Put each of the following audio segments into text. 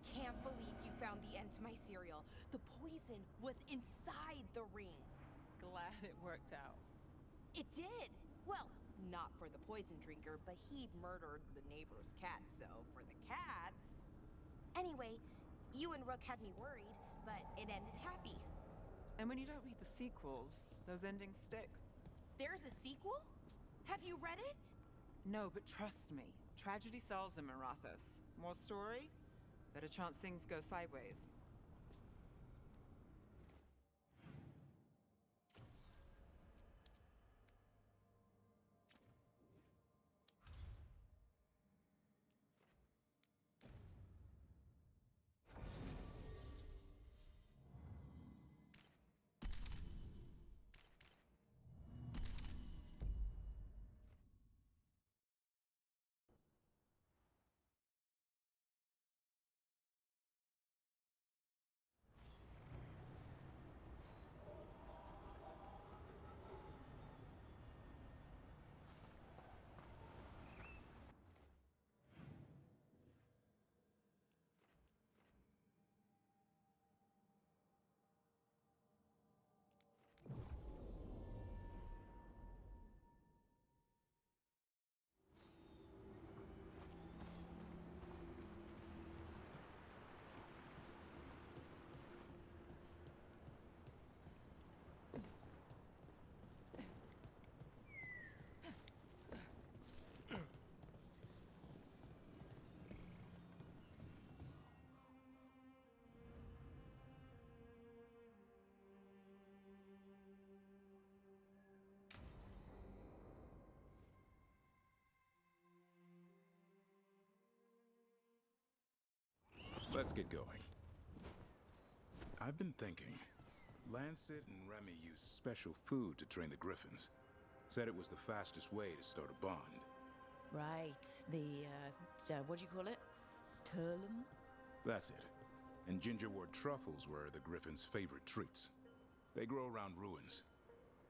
can't believe you found the end to my cereal. The poison was inside the ring. Glad it worked out. It did. Well, not for the poison drinker, but he murdered the neighbor's cat, so for the cats... Anyway, you and Rook had me worried, but it ended happy. And when you don't read the sequels, those endings stick. There's a sequel? Have you read it? No, but trust me. Tragedy sells them, Arathis. More story? Better chance things go sideways. Let's get going. I've been thinking. Lancet and Remy used special food to train the Griffins. Said it was the fastest way to start a bond. Right. What do you call it? Turlum? That's it. And gingerwort truffles were the Griffins' favorite treats. They grow around ruins.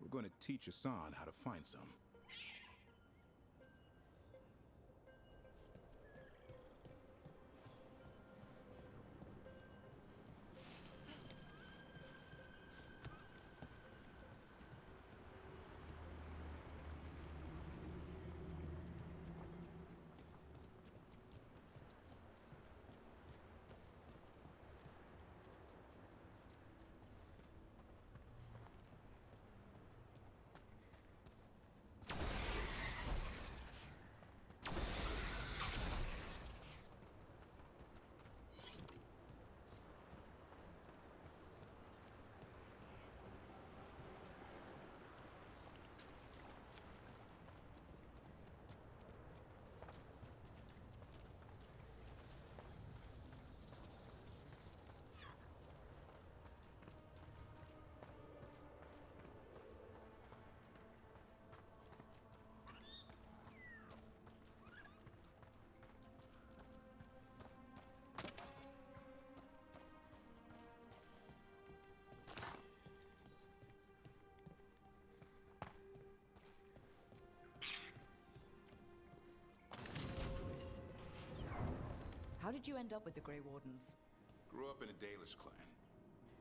We're going to teach Hassan how to find some. How did you end up with the Grey Wardens? Grew up in a Dalish clan.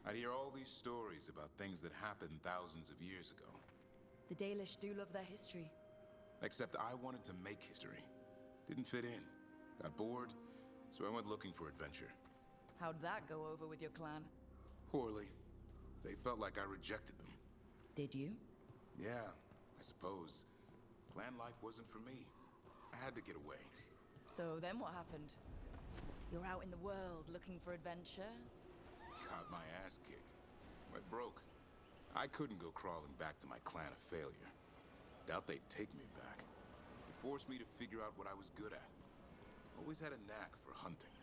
I'd hear all these stories about things that happened thousands of years ago. The Dalish do love their history. Except I wanted to make history. Didn't fit in. Got bored, so I went looking for adventure. How'd that go over with your clan? Poorly. They felt like I rejected them. Did you? Yeah, I suppose. Clan life wasn't for me. I had to get away. So then what happened? You're out in the world looking for adventure? Got my ass kicked. Went broke. I couldn't go crawling back to my clan of failure. Doubt they'd take me back. It forced me to figure out what I was good at. Always had a knack for hunting.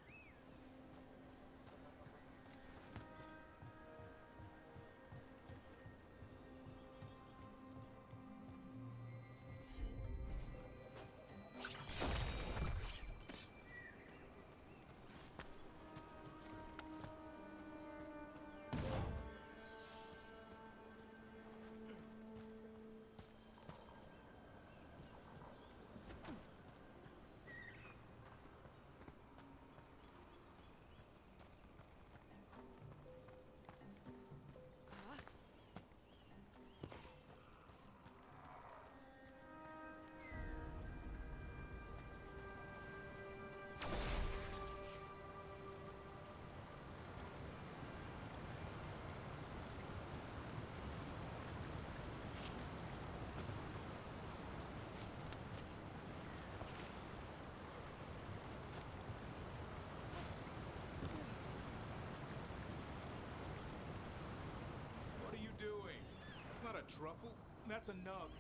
a truffle? That's a nug.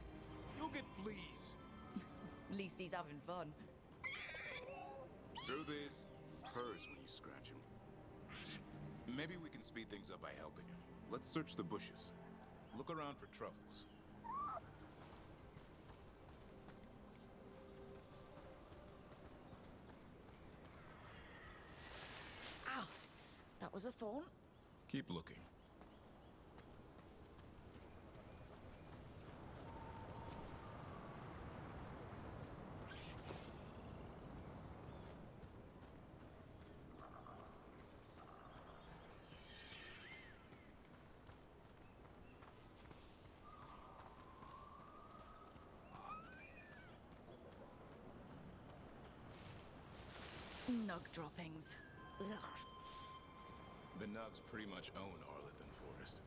You'll get fleas. At least he's having fun. Through this, purrs when you scratch him. Maybe we can speed things up by helping him. Let's search the bushes. Look around for truffles. Ow! That was a thorn? Keep looking. Nug droppings. Ugh. The Nugs pretty much own Arlithan Forest.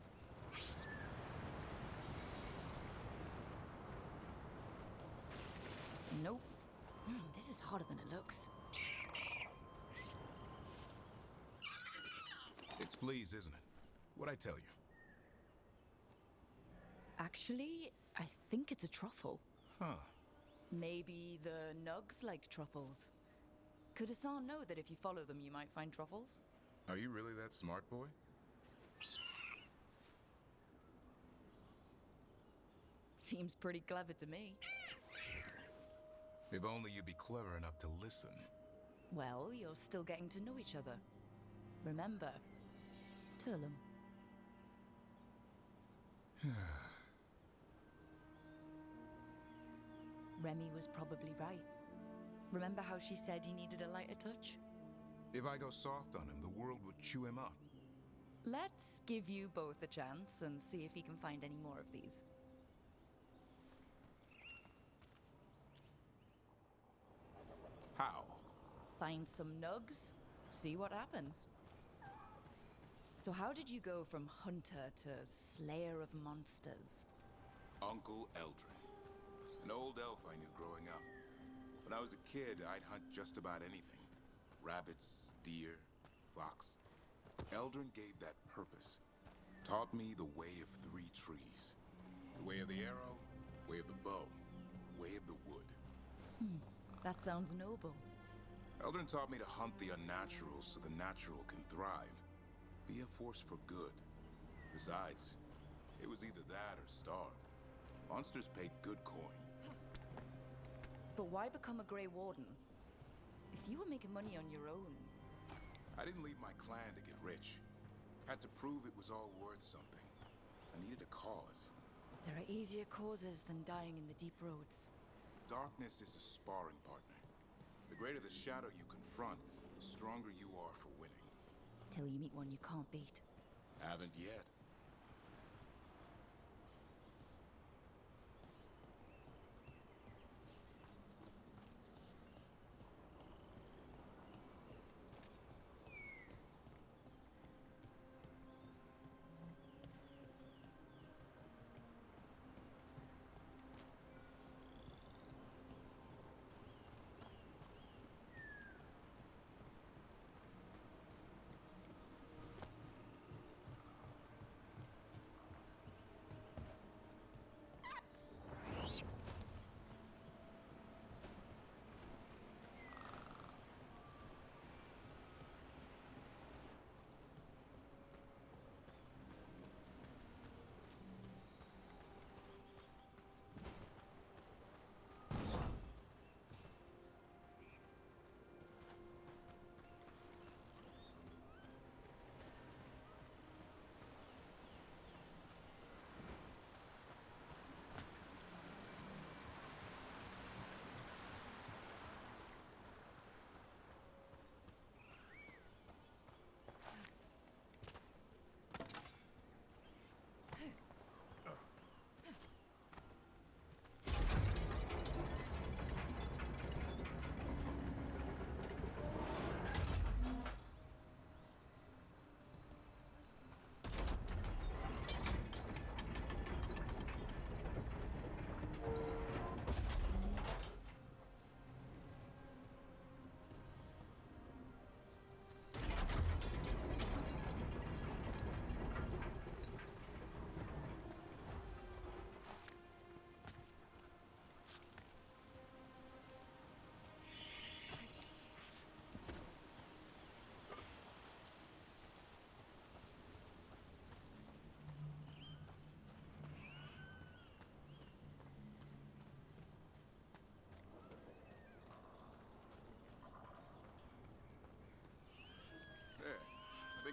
Nope. This is harder than it looks. It's fleas, isn't it? What'd I tell you? Actually, I think it's a truffle. Huh. Maybe the nugs like truffles. Could Hassan know that if you follow them, you might find truffles? Are you really that smart, boy? Seems pretty clever to me. If only you'd be clever enough to listen. Well, you're still getting to know each other. Remember, Turlum. Remy was probably right. Remember how she said you needed a lighter touch? If I go soft on him, the world would chew him up. Let's give you both a chance and see if he can find any more of these. How? Find some nugs, see what happens. So how did you go from hunter to slayer of monsters? Uncle Eldrin. An old elf I knew growing up. When I was a kid, I'd hunt just about anything. Rabbits, deer, fox. Eldrin gave that purpose. Taught me the way of three trees. The way of the arrow, way of the bow, way of the wood. That sounds noble. Eldrin taught me to hunt the unnatural so the natural can thrive. Be a force for good. Besides, it was either that or starve. Monsters paid good coin. But why become a Grey Warden? If you were making money on your own... I didn't leave my clan to get rich. Had to prove it was all worth something. I needed a cause. There are easier causes than dying in the deep roads. Darkness is a sparring partner. The greater the shadow you confront, the stronger you are for winning. Till you meet one you can't beat. Haven't yet.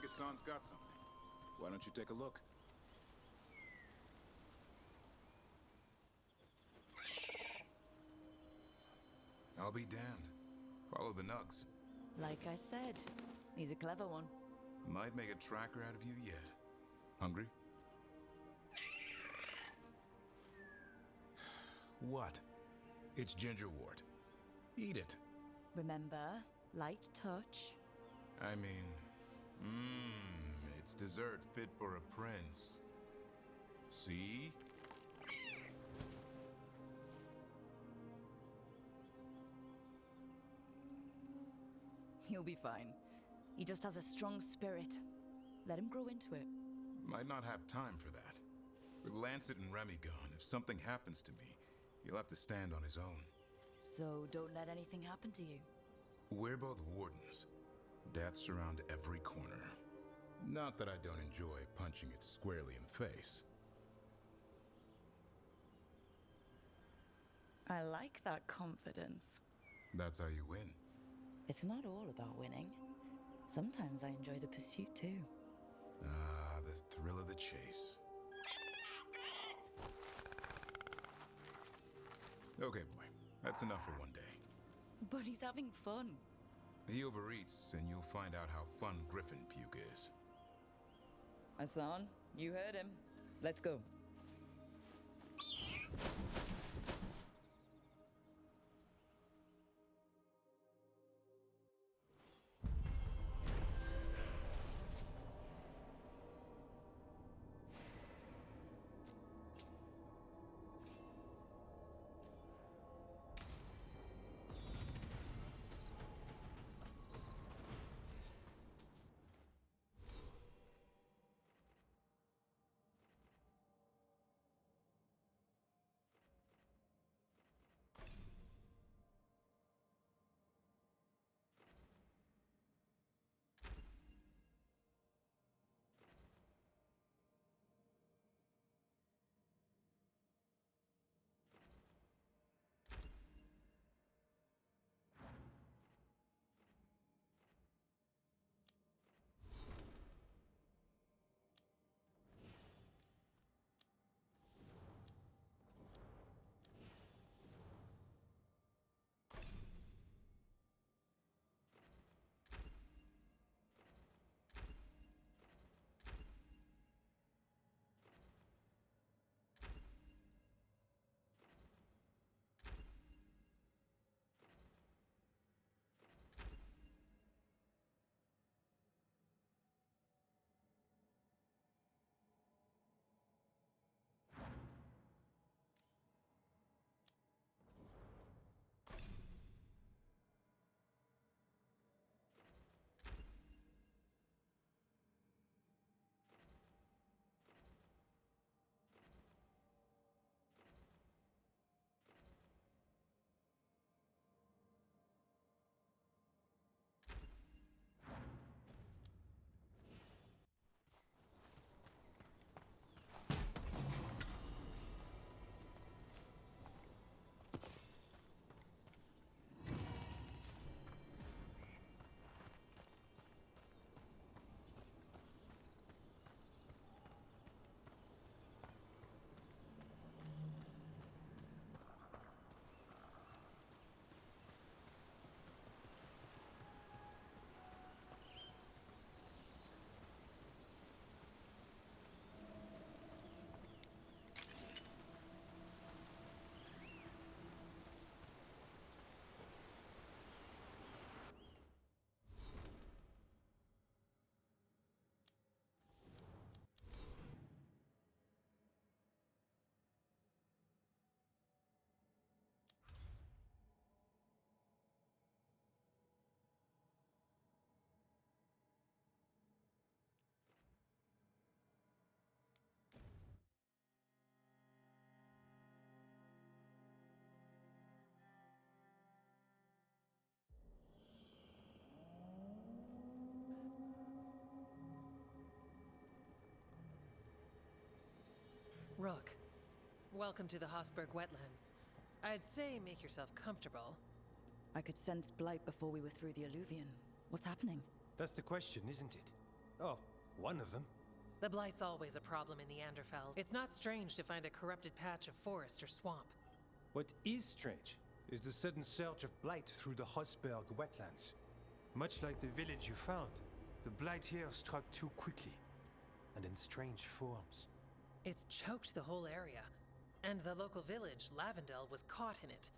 Hassan's got something. Why don't you take a look? I'll be damned. Follow the nugs. Like I said, he's a clever one. Might make a tracker out of you yet. Hungry? What? It's gingerwort. Eat it. Remember, light touch. I mean, it's dessert fit for a prince. See? He'll be fine. He just has a strong spirit. Let him grow into it. Might not have time for that. With Lancet and Remy gone, if something happens to me, he'll have to stand on his own. So don't let anything happen to you. We're both wardens. Death's around every corner. Not that I don't enjoy punching it squarely in the face. I like that confidence. That's how you win. It's not all about winning. Sometimes I enjoy the pursuit too. Ah, the thrill of the chase. Okay, boy. That's enough for one day. But he's having fun. He overeats, and you'll find out how fun Griffin puke is. Hassan, you heard him. Let's go. Rook, welcome to the Hossberg wetlands. I'd say make yourself comfortable. I could sense blight before we were through the alluvion. What's happening? That's the question, isn't it? Oh, one of them. The Blight's always a problem in the Anderfels. It's not strange to find a corrupted patch of forest or swamp. What is strange is the sudden surge of blight through the Hosberg wetlands. Much like the village you found, the blight here struck too quickly, and in strange forms. It's choked the whole area, and the local village, Lavendel, was caught in it.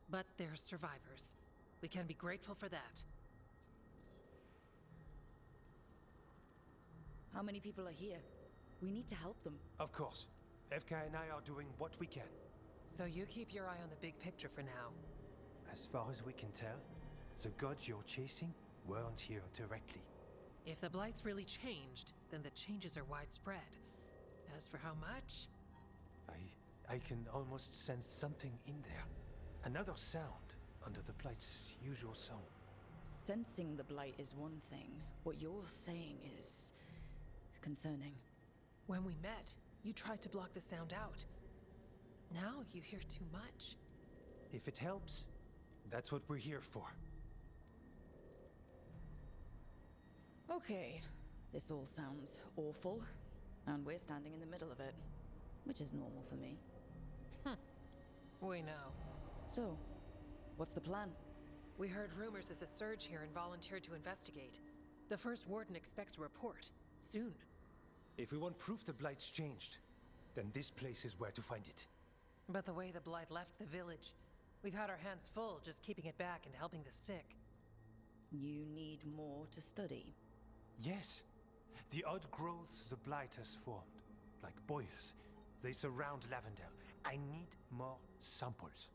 But they're survivors. We can be grateful for that. How many people are here? We need to help them. Of course. FK and I are doing what we can. So you keep your eye on the big picture for now. As far as we can tell, the gods you're chasing weren't here directly. If the Blight's really changed, then the changes are widespread. As for how much? I can almost sense something in there. Another sound under the blight's usual song. Sensing the blight is one thing. What you're saying is concerning. When we met, you tried to block the sound out. Now you hear too much. If it helps, that's what we're here for. Okay, this all sounds awful, and we're standing in the middle of it, which is normal for me. We know. So, what's the plan? We heard rumors of the surge here and volunteered to investigate. The first warden expects a report. Soon. If we want proof the blight's changed, then this place is where to find it. But the way the Blight left the village, we've had our hands full just keeping it back and helping the sick. You need more to study. Yes. The odd growths the blight has formed, like boils, they surround Lavendel. I need more samples.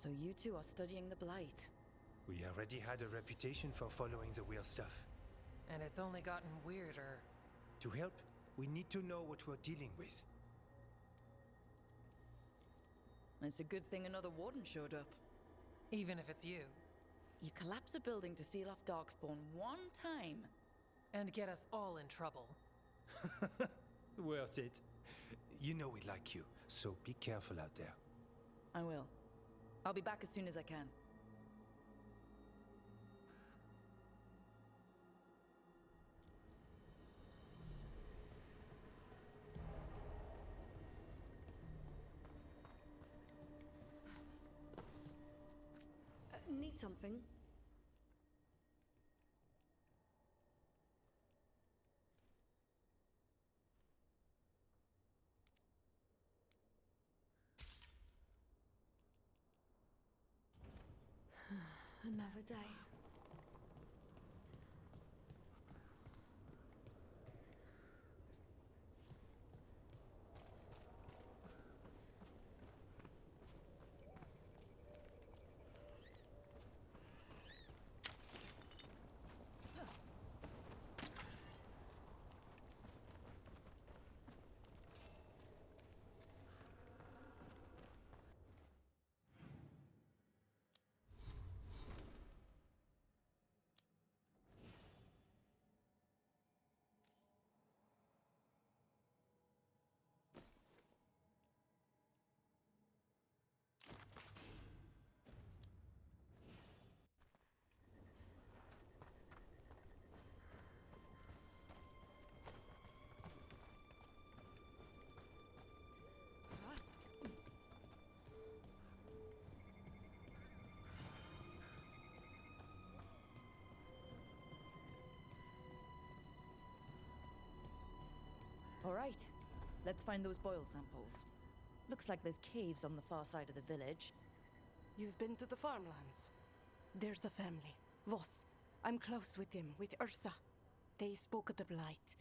So you two are studying the blight. We already had a reputation for following the weird stuff. And it's only gotten weirder. To help, we need to know what we're dealing with. It's a good thing another warden showed up. Even if it's you. You collapse a building to seal off Darkspawn one time. And get us all in trouble. Worth it. You know we like you, so be careful out there. I will. I'll be back as soon as I can. Need something? Another day. All right, let's find those boil samples. Looks like there's caves on the far side of the village. You've been to the farmlands? There's a family. Voss. I'm close with them, with Ursa. They spoke of the Blight.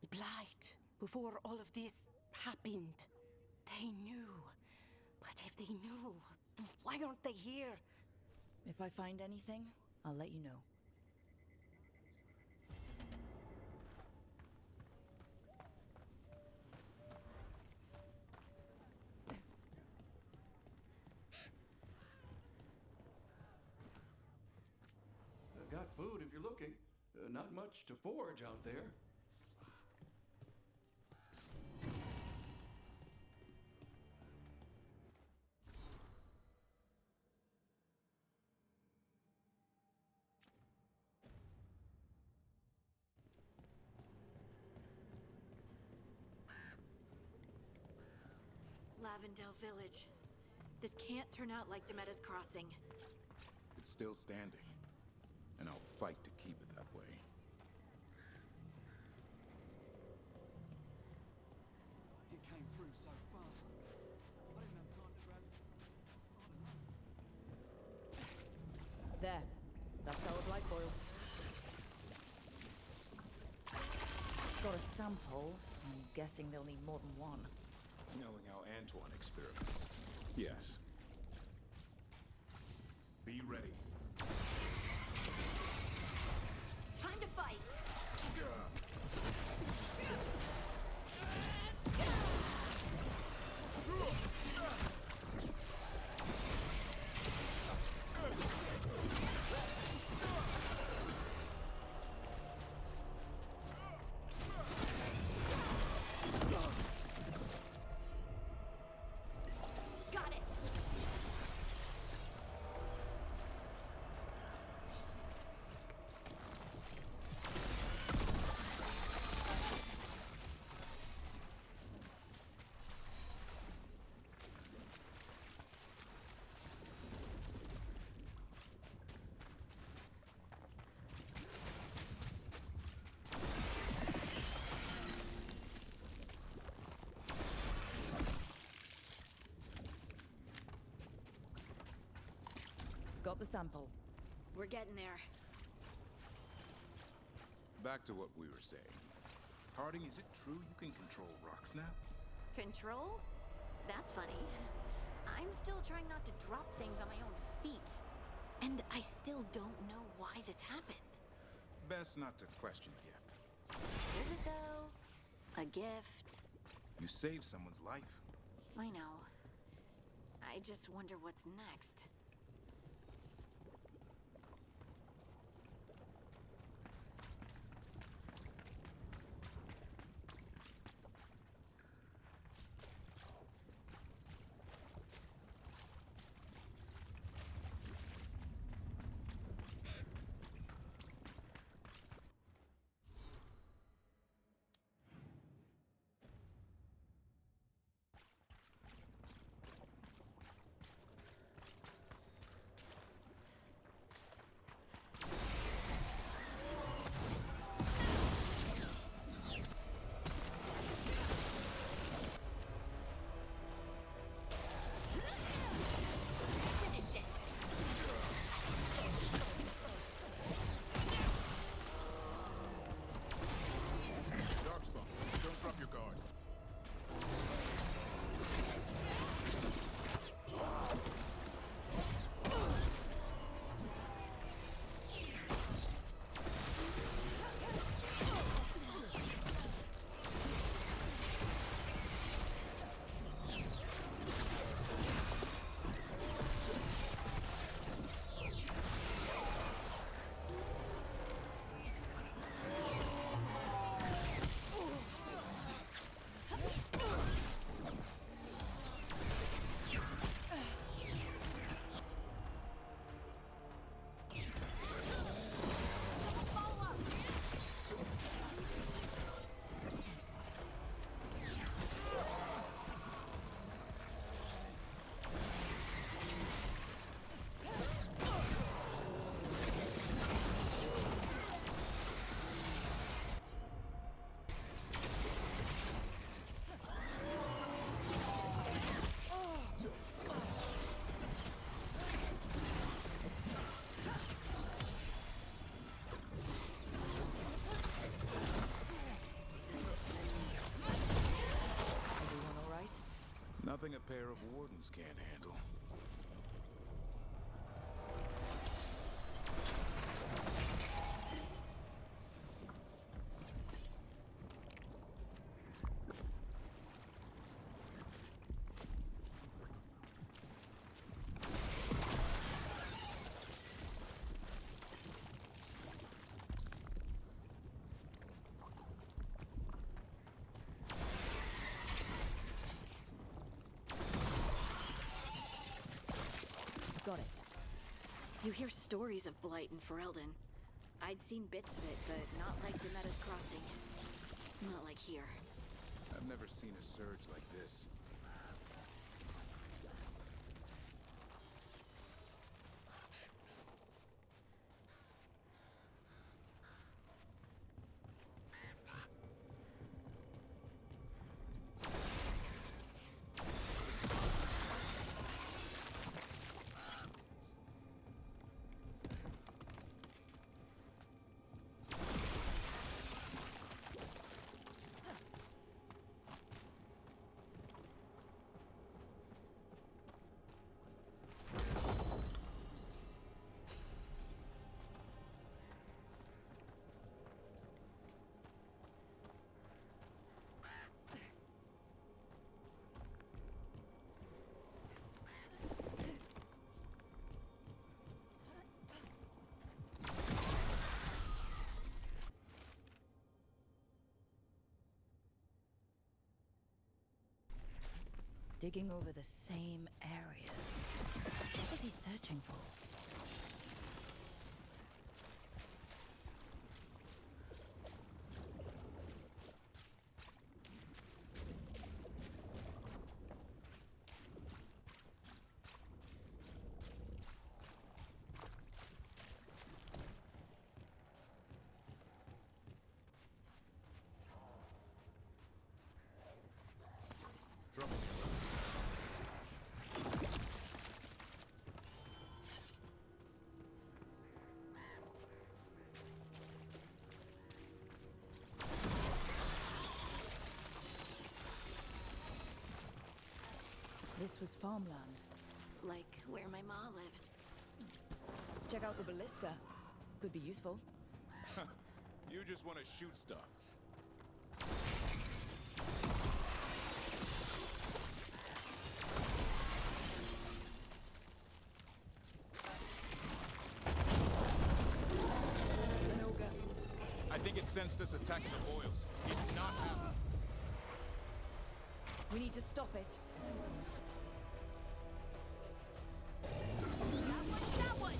The Blight. Before all of this happened. They knew. But if they knew, why aren't they here? If I find anything, I'll let you know. Got food if you're looking. Not much to forage out there. Lavendale Village. This can't turn out like Demetta's Crossing. It's still standing, and I'll fight to keep it that way. He came through so fast. I didn't have time to grab it. There. That's our blight foil. Got a sample. I'm guessing they'll need more than one. Knowing how Antoine experiments. Yes. Be ready. Time to fight! Got it! Got the sample. We're getting there. Back to what we were saying. Harding, is it true you can control rock snap? Control? That's funny. I'm still trying not to drop things on my own feet. And I still don't know why this happened. Best not to question yet. Is it though? A gift? You saved someone's life. I know. I just wonder what's next. Nothing a pair of wardens can't handle. Got it. You hear stories of Blight in Ferelden. I'd seen bits of it, but not like Demetta's Crossing. Not like here. I've never seen a surge like this. Digging over the same areas. What was he searching for? Trouble here. This was farmland. Like where my ma lives. Check out the ballista. Could be useful. You just want to shoot stuff. I think it sensed us attacking the boils. It's not happening. We need to stop it. That one!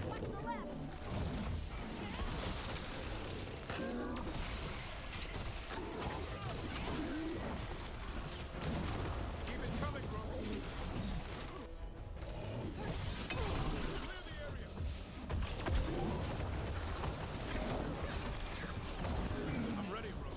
Watch the left! Keep it coming, bro. Clear the area. I'm ready, bro.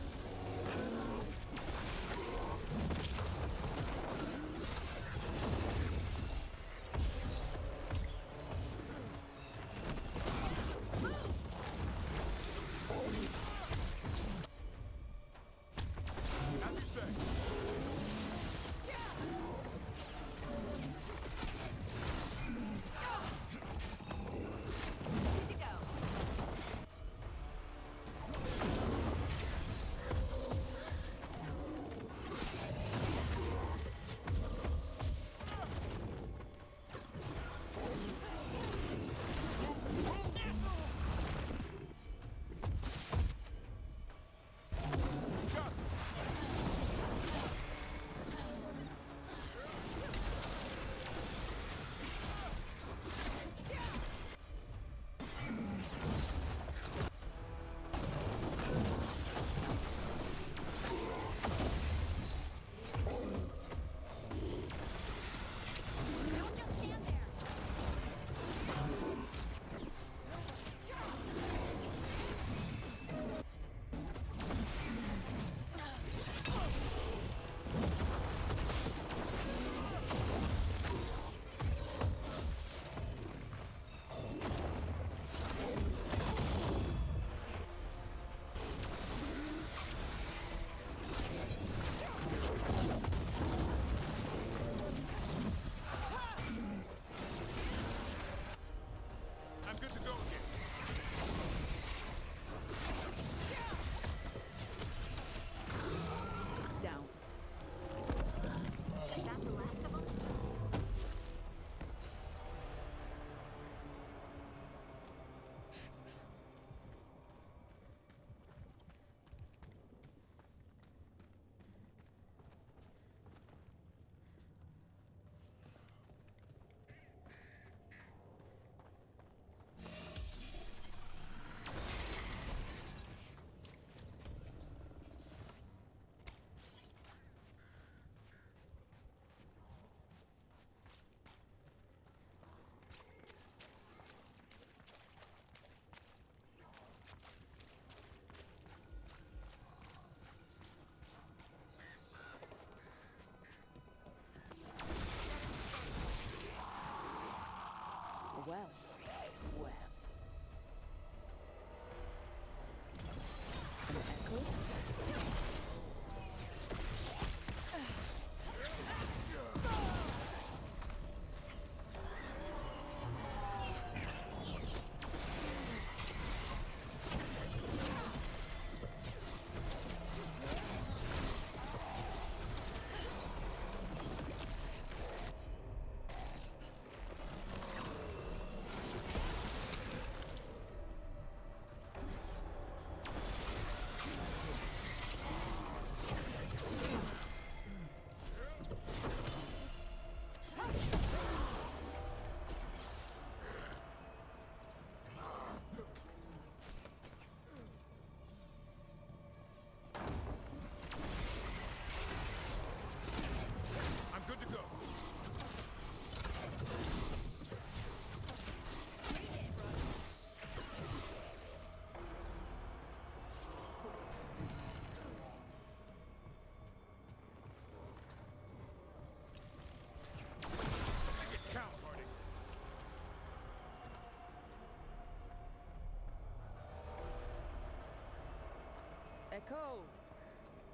Echo!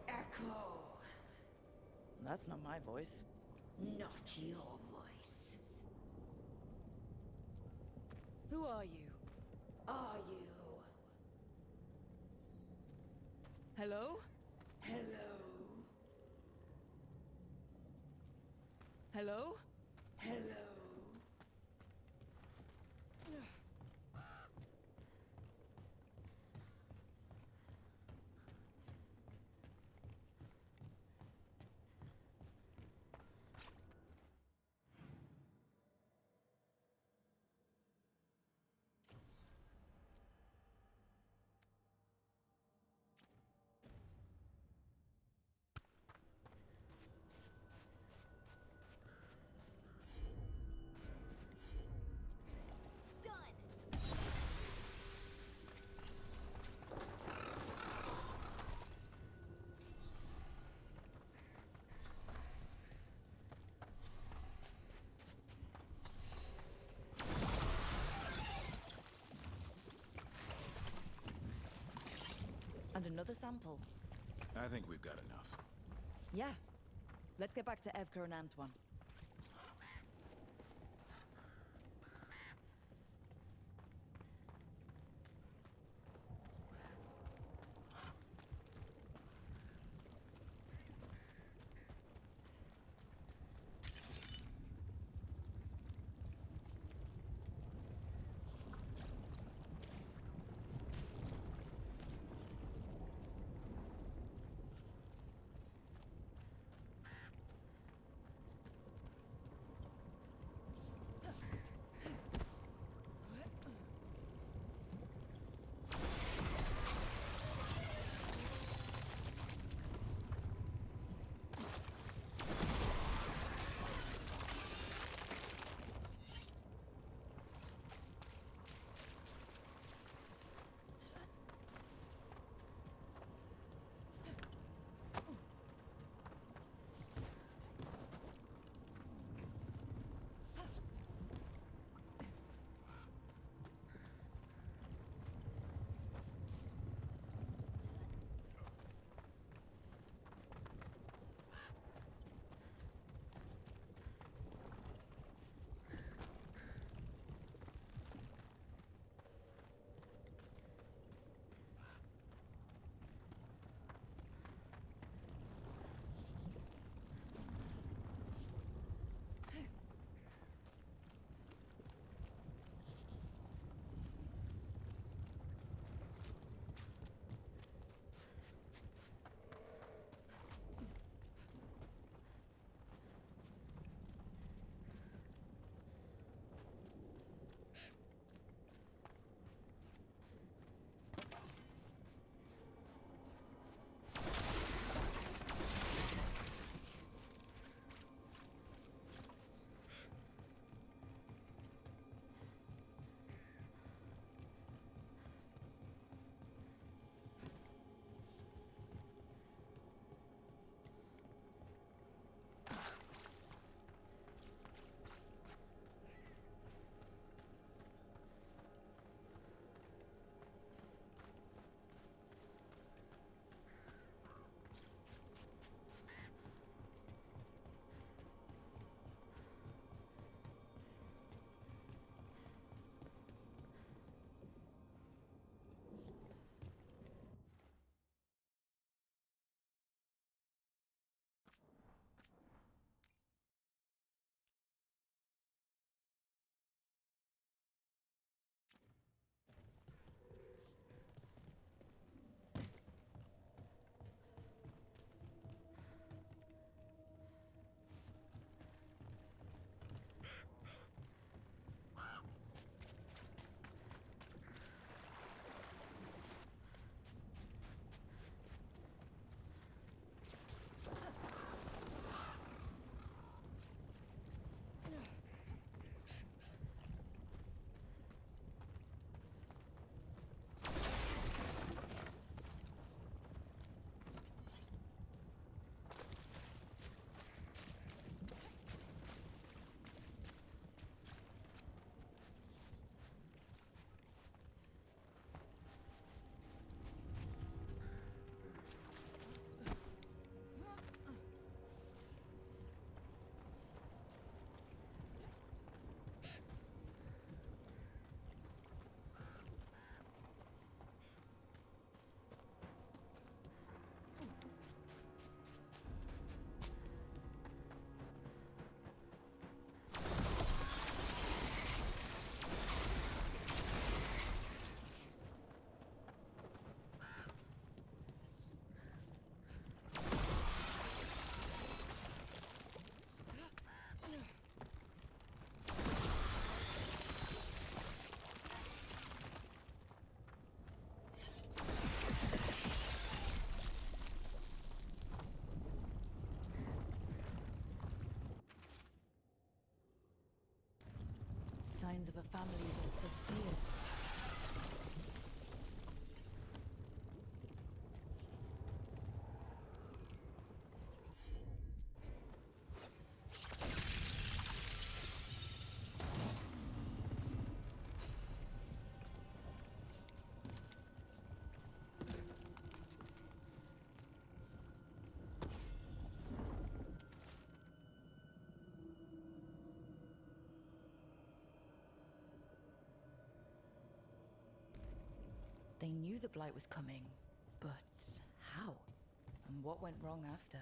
Echo! That's not my voice. Not your voice. Who are you? Are you? Hello? Hello? Hello? Hello? Done! And another sample. I think we've got enough. Yeah. Let's get back to Evker and Antoine. signs of a family that disappeared. They knew the Blight was coming, but how? And what went wrong after?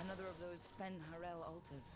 Another of those Fen Harel altars.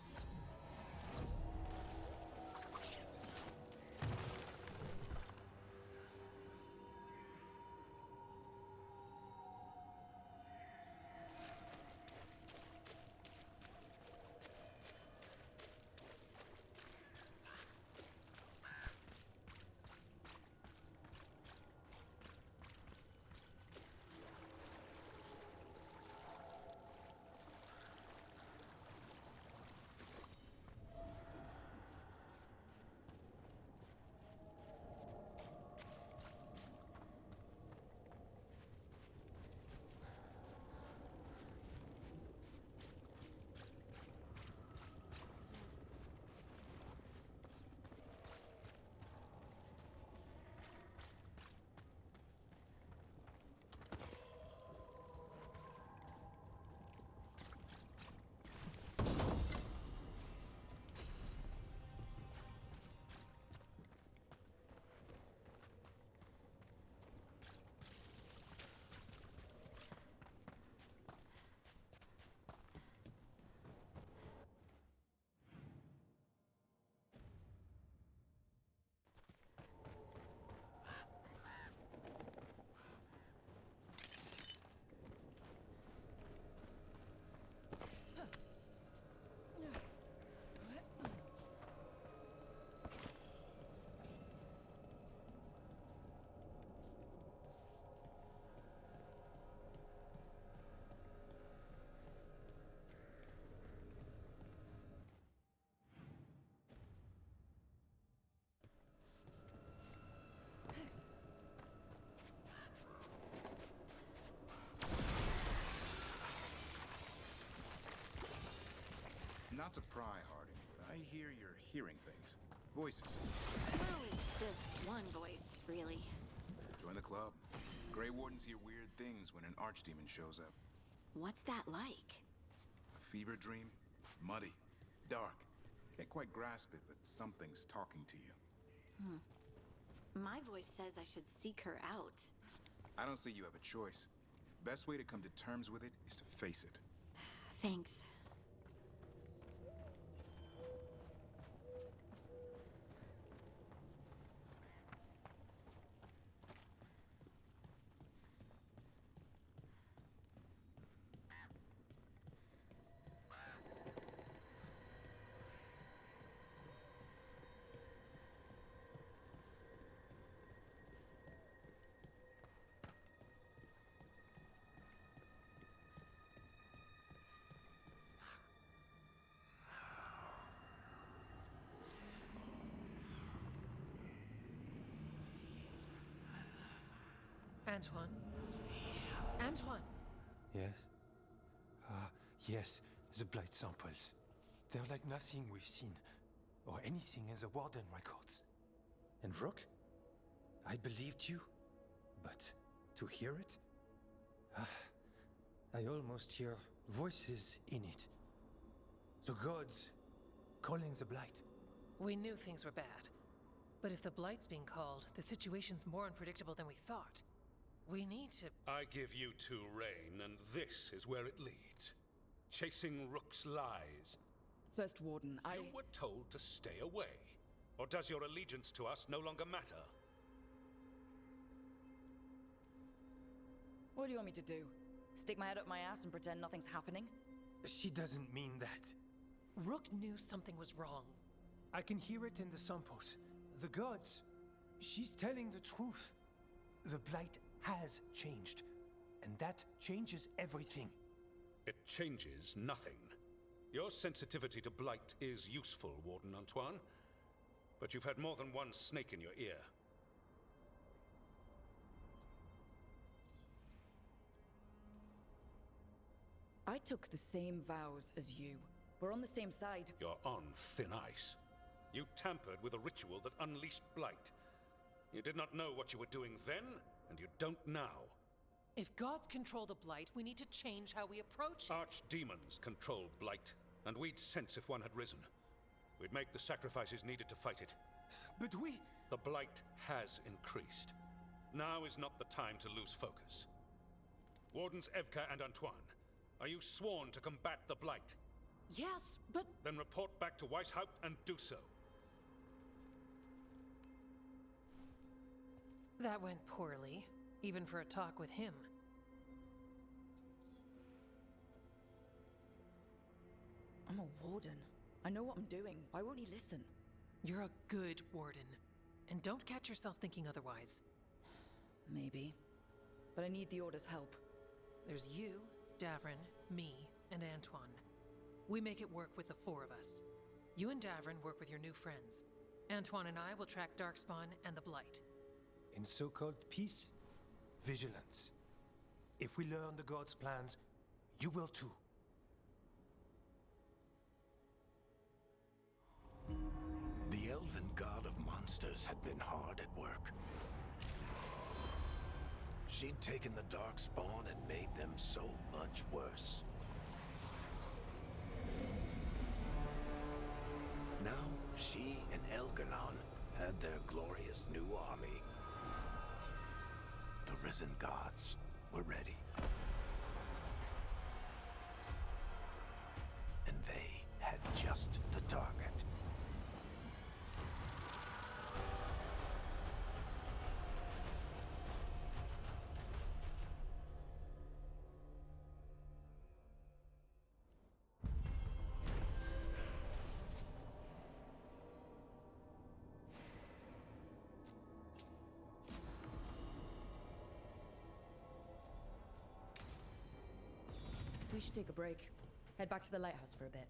Not to pry, Harding, but I hear you're hearing things. Voices. Well, it's just one voice, really. Join the club. Grey Wardens hear weird things when an archdemon shows up. What's that like? A fever dream? Muddy. Dark. Can't quite grasp it, but something's talking to you. My voice says I should seek her out. I don't see you have a choice. Best way to come to terms with it is to face it. Thanks. Antoine? Antoine! Yes? Ah, yes, the blight samples. They're like nothing we've seen. or anything in the Warden records. And Rook, I believed you, but to hear it? I almost hear voices in it. The gods calling the Blight. We knew things were bad. But if the Blight's being called, the situation's more unpredictable than we thought. We need to... I give you two reign, and this is where it leads. Chasing Rook's lies. First Warden, You were told to stay away. Or does your allegiance to us no longer matter? What do you want me to do? Stick my head up my ass and pretend nothing's happening? She doesn't mean that. Rook knew something was wrong. I can hear it in the samples. The gods. She's telling the truth. The Blight has changed. And that changes everything. It changes nothing. Your sensitivity to blight is useful, Warden Antoine. But you've had more than one snake in your ear. I took the same vows as you. We're on the same side. You're on thin ice. You tampered with a ritual that unleashed blight. You did not know what you were doing then, and you don't now. If gods control the Blight, we need to change how we approach it. Archdemons control blight, and we'd sense if one had risen. We'd make the sacrifices needed to fight it. But we... The blight has increased. Now is not the time to lose focus. Wardens Evka and Antoine, are you sworn to combat the blight? Yes, but... Then report back to Weishaupt and do so. That went poorly, even for a talk with him. I'm a warden. I know what I'm doing. Why won't he listen? You're a good warden. And don't catch yourself thinking otherwise. Maybe. But I need the Order's help. There's you, Davrin, me, and Antoine. We make it work with the four of us. You and Davrin work with your new friends. Antoine and I will track Darkspawn and the Blight. In so-called peace, vigilance. If we learn the gods' plans, you will too. The elven god of monsters had been hard at work. She'd taken the Darkspawn and made them so much worse. Now, she and Elgar'nan had their glorious new army. The risen gods were ready. And they had just the target. We should take a break. Head back to the lighthouse for a bit.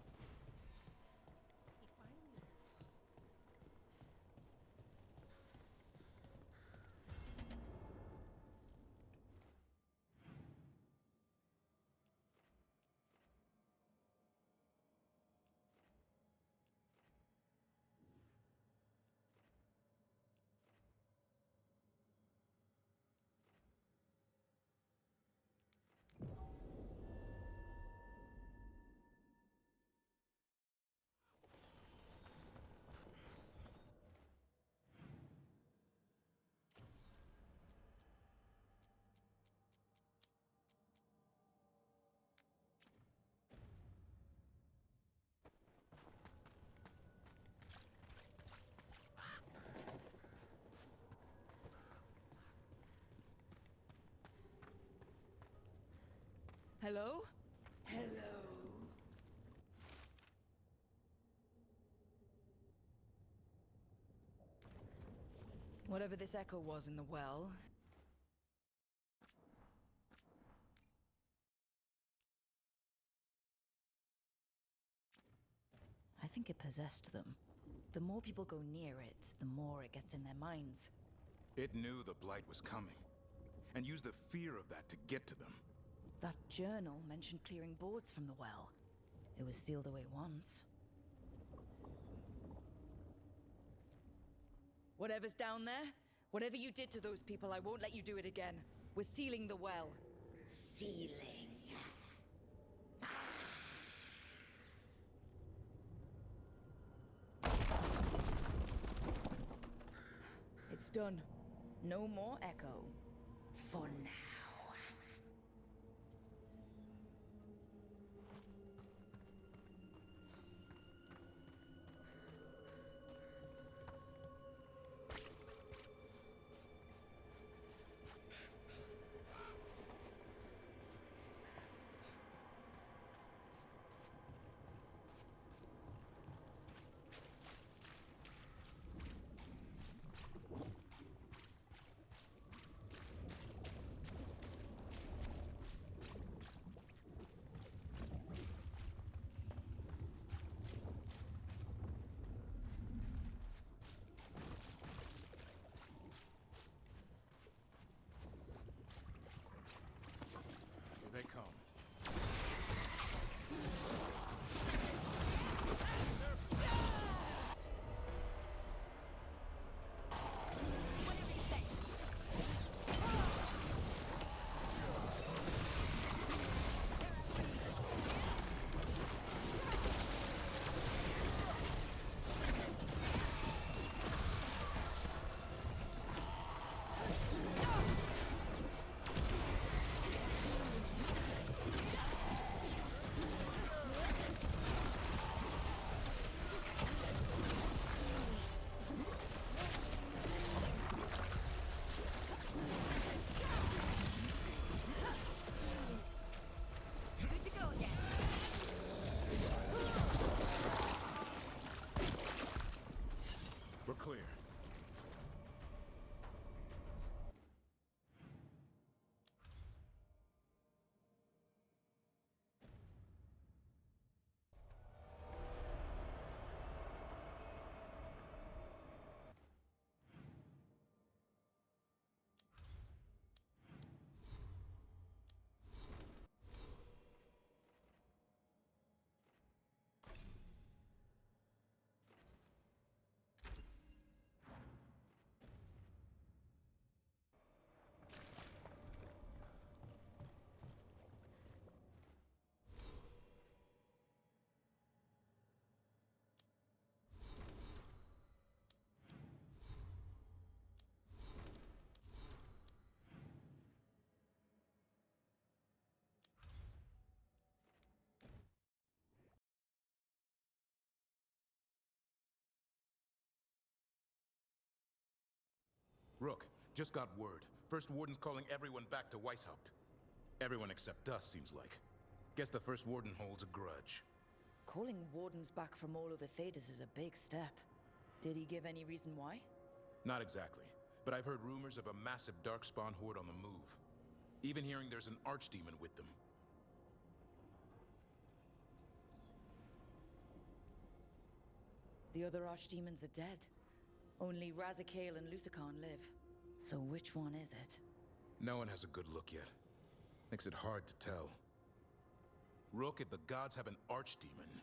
Hello? Hello. Whatever this echo was in the well... I think it possessed them. The more people go near it, the more it gets in their minds. It knew the Blight was coming, and used the fear of that to get to them. That journal mentioned clearing boards from the well. It was sealed away once. Whatever's down there, whatever you did to those people, I won't let you do it again. We're sealing the well. Sealing. It's done. No more echo. For now. Here they come. Good to go again. We're clear. Rook, just got word. First Warden's calling everyone back to Weishaupt. Everyone except us, seems like. Guess the First Warden holds a grudge. Calling wardens back from all over Thedas is a big step. Did he give any reason why? Not exactly, but I've heard rumors of a massive Darkspawn horde on the move. Even hearing there's an archdemon with them. The other archdemons are dead. Only Razakale and Lusakhan live. So which one is it? No one has a good look yet. Makes it hard to tell. Rook, if the gods have an archdemon,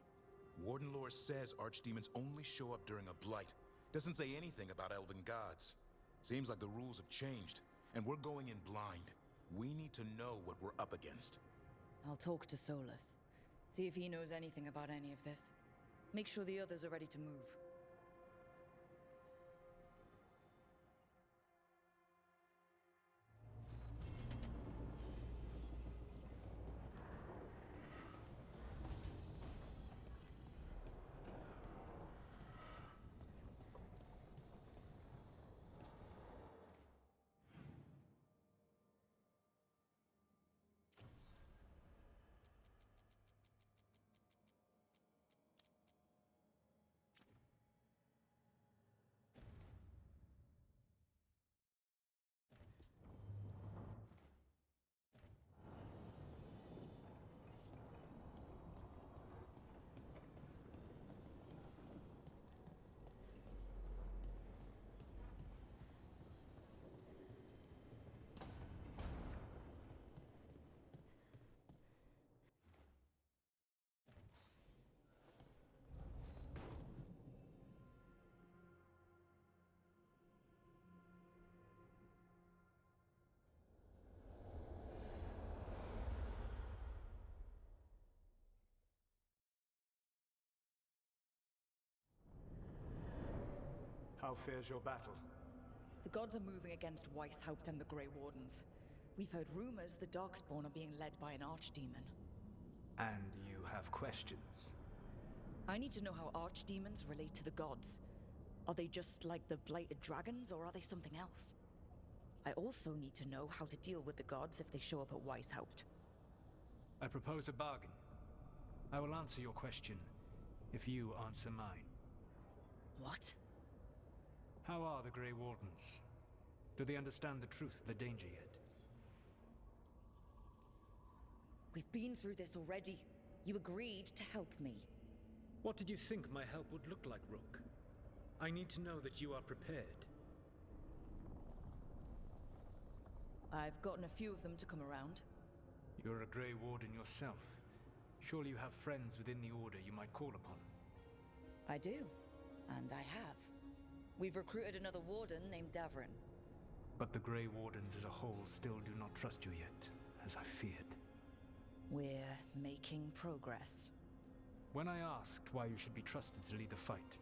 Warden lore says archdemons only show up during a blight. Doesn't say anything about elven gods. Seems like the rules have changed, and we're going in blind. We need to know what we're up against. I'll talk to Solus. See if he knows anything about any of this. Make sure the others are ready to move. How fares your battle? The gods are moving against Weishaupt and the Grey Wardens. We've heard rumors the Darkspawn are being led by an archdemon. And you have questions? I need to know how archdemons relate to the gods. Are they just like the blighted dragons, or are they something else? I also need to know how to deal with the gods if they show up at Weishaupt. I propose a bargain. I will answer your question if you answer mine. What? How are the Grey Wardens? Do they understand the truth of the danger yet? We've been through this already. You agreed to help me. What did you think my help would look like, Rook? I need to know that you are prepared. I've gotten a few of them to come around. You're a Grey Warden yourself. Surely you have friends within the Order you might call upon. I do. And I have. We've recruited another warden named Davrin. But the Grey Wardens as a whole still do not trust you yet, as I feared. We're making progress. When I asked why you should be trusted to lead the fight,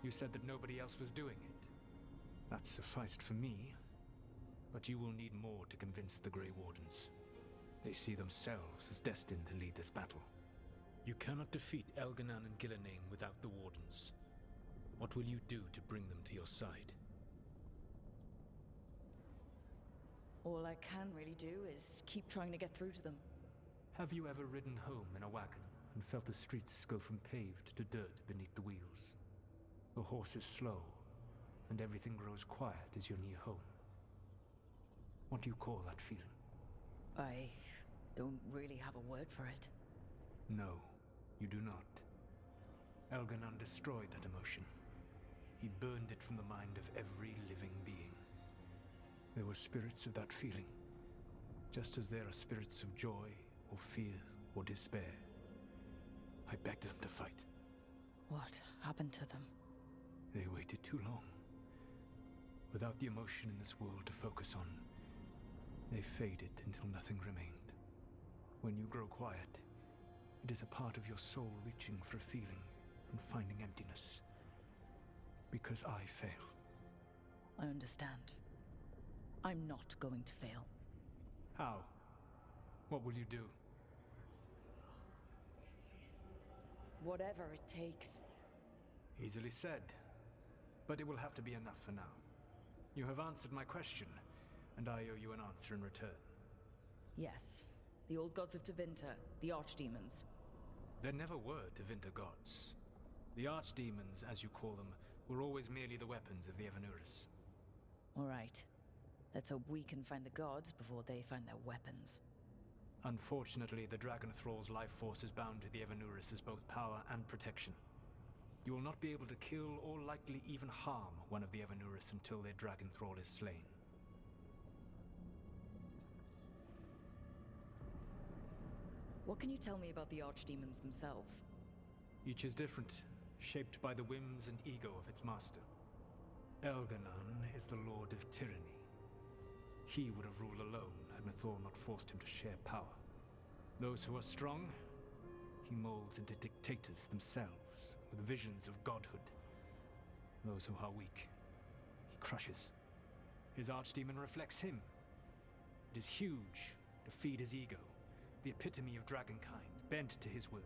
you said that nobody else was doing it. That sufficed for me, but you will need more to convince the Grey Wardens. They see themselves as destined to lead this battle. You cannot defeat Elganan and Gillenane without the Wardens. What will you do to bring them to your side? All I can really do is keep trying to get through to them. Have you ever ridden home in a wagon and felt the streets go from paved to dirt beneath the wheels? The horse is slow, and everything grows quiet as you're near home. What do you call that feeling? I don't really have a word for it. No, you do not. Elganan destroyed that emotion. He burned it from the mind of every living being. There were spirits of that feeling, just as there are spirits of joy, or fear, or despair. I begged them to fight. What happened to them? They waited too long. Without the emotion in this world to focus on, they faded until nothing remained. When you grow quiet, it is a part of your soul reaching for a feeling and finding emptiness. Because I failed. I understand. I'm not going to fail. How? What will you do? Whatever it takes. Easily said. But it will have to be enough for now. You have answered my question, and I owe you an answer in return. Yes. The old gods of Tevinter, the archdemons. There never were Tevinter gods. The archdemons, as you call them, were always merely the weapons of the Evanuris. All right. Let's hope we can find the gods before they find their weapons. Unfortunately, the Dragon Thrall's life force is bound to the Evanuris as both power and protection. You will not be able to kill or likely even harm one of the Evanuris until their Dragon Thrall is slain. What can you tell me about the archdemons themselves? Each is different, shaped by the whims and ego of its master. Elganan is the Lord of Tyranny. He would have ruled alone had Thorne not forced him to share power. Those who are strong, he molds into dictators themselves, with visions of godhood. Those who are weak, he crushes. His archdemon reflects him. It is huge to feed his ego, the epitome of dragonkind, bent to his will.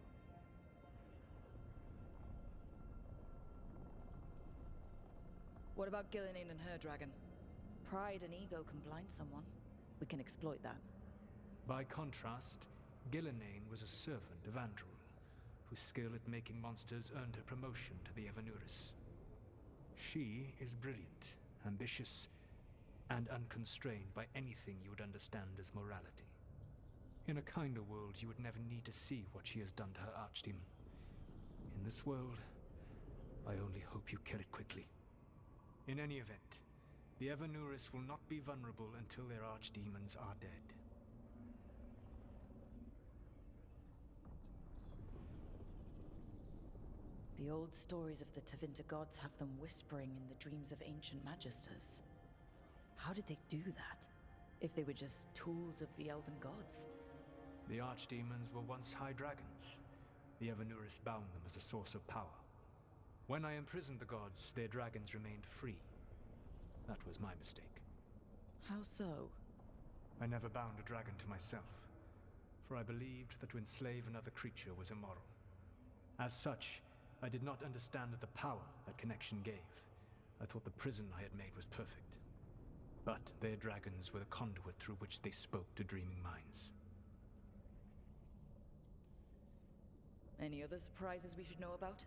What about Gillenane and her dragon? Pride and ego can blind someone. We can exploit that. By contrast, Gillenane was a servant of Andrul, whose skill at making monsters earned her promotion to the Evanuris. She is brilliant, ambitious, and unconstrained by anything you would understand as morality. In a kinder world, you would never need to see what she has done to her archdemon. In this world, I only hope you kill it quickly. In any event, the Evanuris will not be vulnerable until their archdemons are dead. The old stories of the Tevinter gods have them whispering in the dreams of ancient magisters. How did they do that? If they were just tools of the elven gods? The archdemons were once high dragons. The Evanuris bound them as a source of power. When I imprisoned the gods, their dragons remained free. That was my mistake. How so? I never bound a dragon to myself, for I believed that to enslave another creature was immoral. As such, I did not understand the power that connection gave. I thought the prison I had made was perfect. But their dragons were the conduit through which they spoke to dreaming minds. Any other surprises we should know about?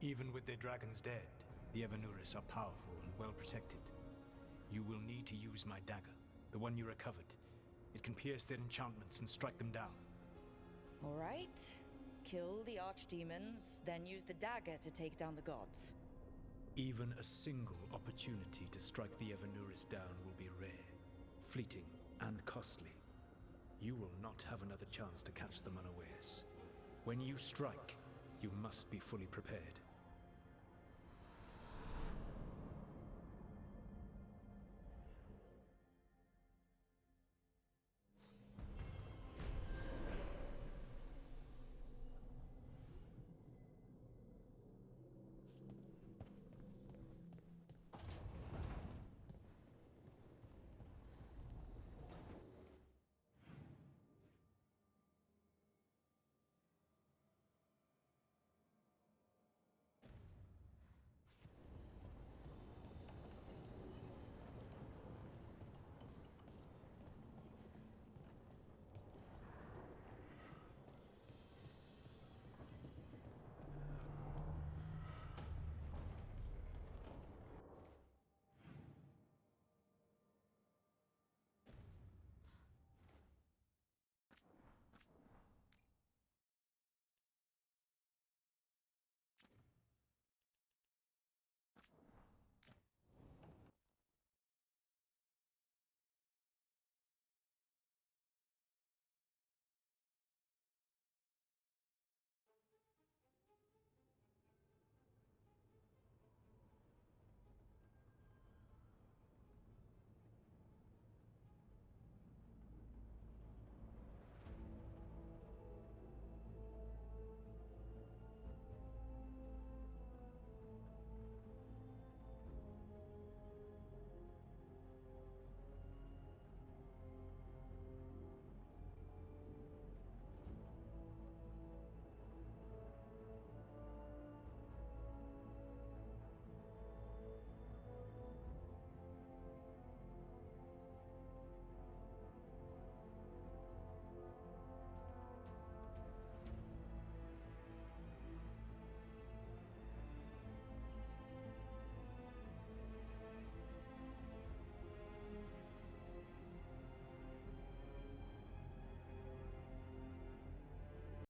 Even with their dragons dead, the Evanuris are powerful and well protected. You will need to use my dagger, the one you recovered. It can pierce their enchantments and strike them down. All right. Kill the archdemons, then use the dagger to take down the gods. Even a single opportunity to strike the Evanuris down will be rare, fleeting, and costly. You will not have another chance to catch them unawares. When you strike, you must be fully prepared.